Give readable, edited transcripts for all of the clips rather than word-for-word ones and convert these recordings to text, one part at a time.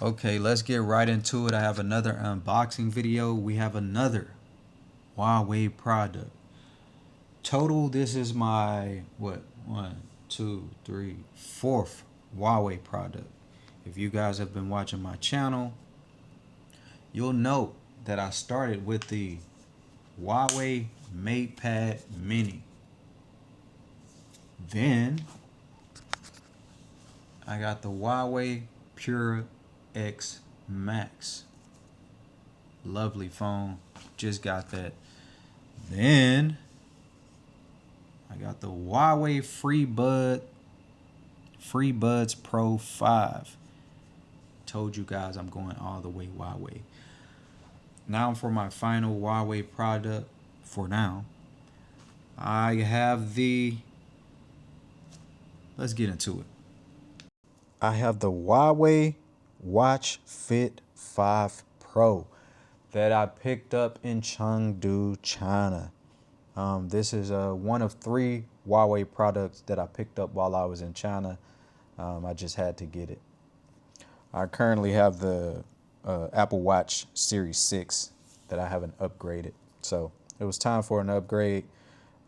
Okay, let's get right into it. I have another unboxing video. We have another Huawei product. Total, this is my one, two, three, fourth Huawei product. If you guys have been watching my channel, you'll note that I started with the Huawei MatePad Mini. Then I got the Huawei Pura X Max. Lovely phone. Just got that. Then I got the Huawei FreeBuds Pro 5. Told you guys I'm going all the way Huawei. Now for my final Huawei product for now. I have the let's get into it. I have the Huawei Watch Fit 5 Pro that I picked up in Chengdu, China. This is one of 3 Huawei products that I picked up while I was in China. I just had to get it. I currently have the Apple Watch Series 6 that I haven't upgraded. So it was time for an upgrade.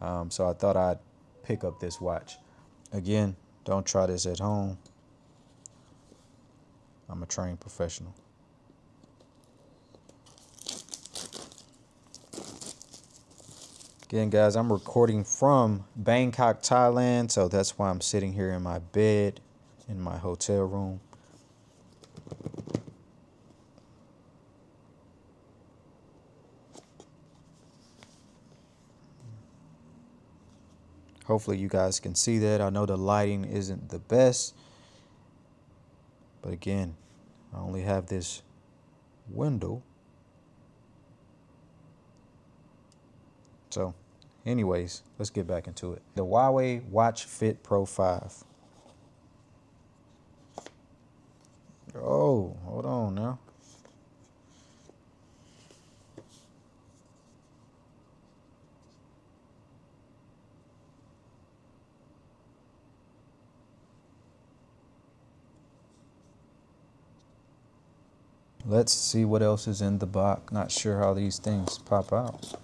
So I thought I'd pick up this watch. Again, don't try this at home. I'm a trained professional. Again, guys, I'm recording from Bangkok, Thailand. So that's why I'm sitting here in my bed in my hotel room. Hopefully you guys can see that. I know the lighting isn't the best, but again, I only have this window. So anyways, let's get back into it. The Huawei Watch Fit Pro 5. Oh, hold on now. Let's see what else is in the box. Not sure how these things pop out.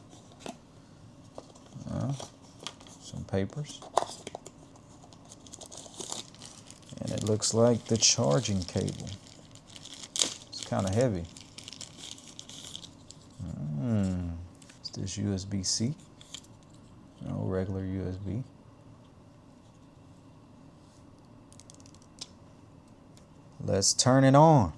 Some papers. And it looks like the charging cable. It's kind of heavy. Is this USB-C? No, regular USB. Let's turn it on.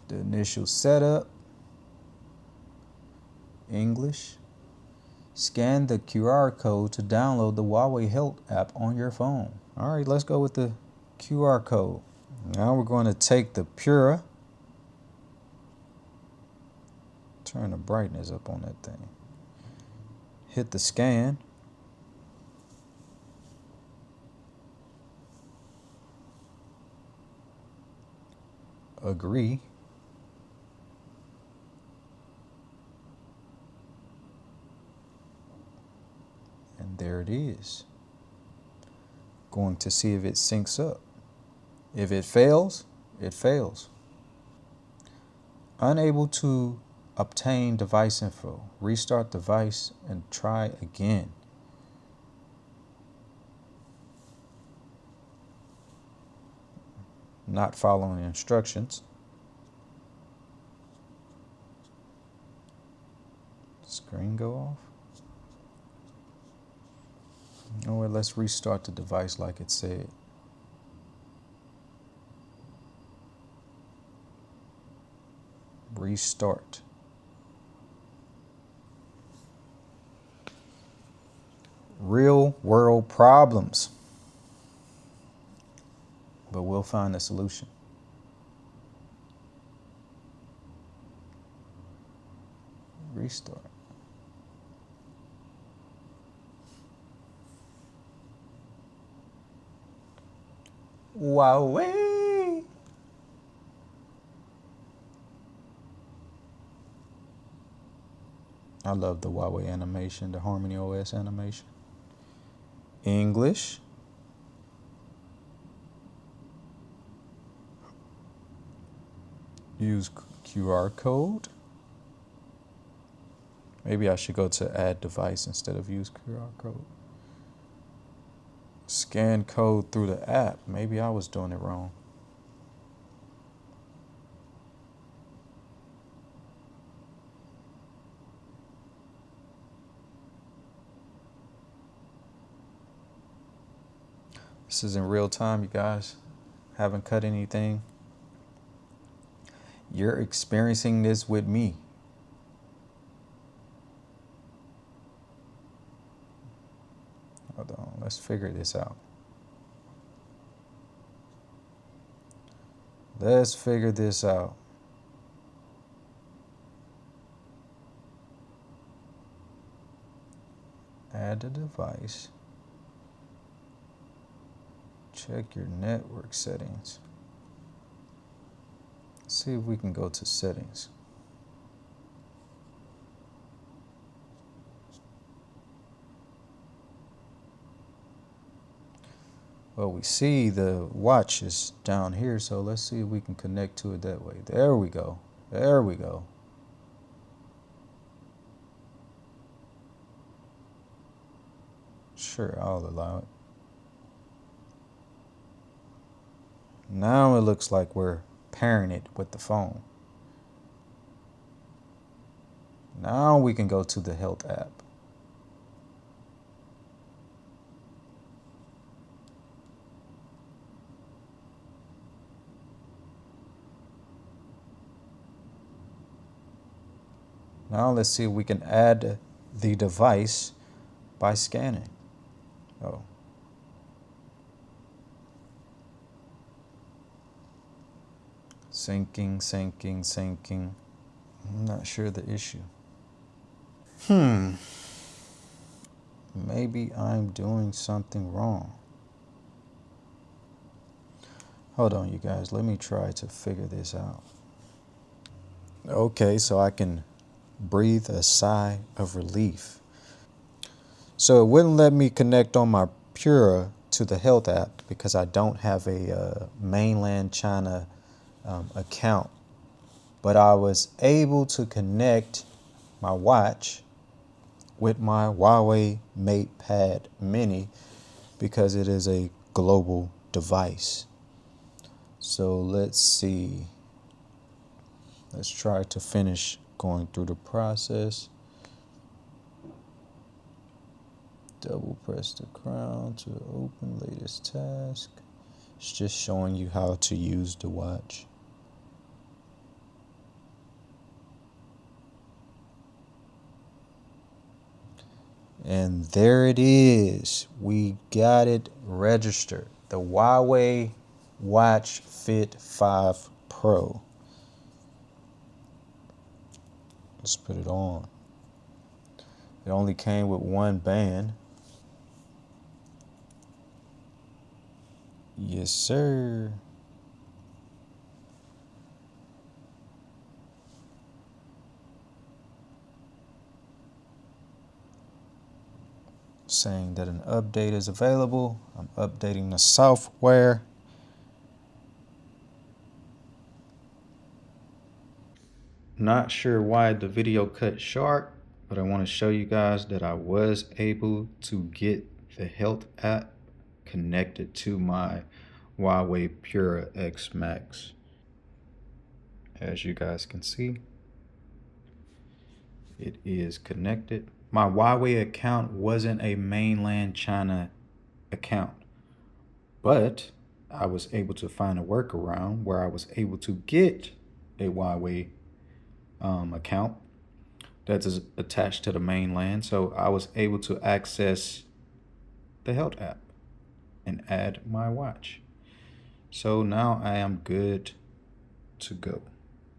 The initial setup. English. Scan the QR code to download the Huawei Health app on your phone. All right, let's go with the QR code. Now we're going to take the Pura. Turn the brightness up on that thing. Hit the scan. Agree. And there it is. Going to see if it syncs up. If it fails, it fails. Unable to obtain device info. Restart device and try again. Not following instructions. Screen go off. Or let's restart the device like it said. Restart. Real world problems. But we'll find a solution. Restart. Huawei. I love the Huawei animation, the Harmony OS animation. English. Use QR code. Maybe I should go to add device instead of use QR code. Scan code through the app. Maybe I was doing it wrong. This is in real time, you guys. Haven't cut anything. You're experiencing this with me. Hold on, let's figure this out. Let's figure this out. Add a device. Check your network settings. See if we can go to settings. Well, we see the watch is down here, so let's see if we can connect to it that way. There we go. There we go. Sure, I'll allow it. Now it looks like we're pairing it with the phone. Now we can go to the health app. Now let's see if we can add the device by scanning. Oh. Syncing. I'm not sure the issue. Maybe I'm doing something wrong. Hold on, you guys. Let me try to figure this out. Okay, so I can breathe a sigh of relief. So it wouldn't let me connect on my Pura to the health app because I don't have a mainland China account. But I was able to connect my watch with my Huawei MatePad Mini because it is a global device. So let's see. Let's try to finish going through the process. Double press the crown to open latest task. It's just showing you how to use the watch. And there it is. We got it registered. The Huawei Watch Fit 5 Pro. Let's put it on. It only came with one band. Yes, sir. Saying that an update is available. I'm updating the software. Not sure why the video cut short, but I want to show you guys that I was able to get the health app connected to my Huawei Pura X Max. As you guys can see, it is connected. My Huawei account wasn't a mainland China account, but I was able to find a workaround where I was able to get a Huawei account that is attached to the mainland. So I was able to access the health app and add my watch. So now I am good to go.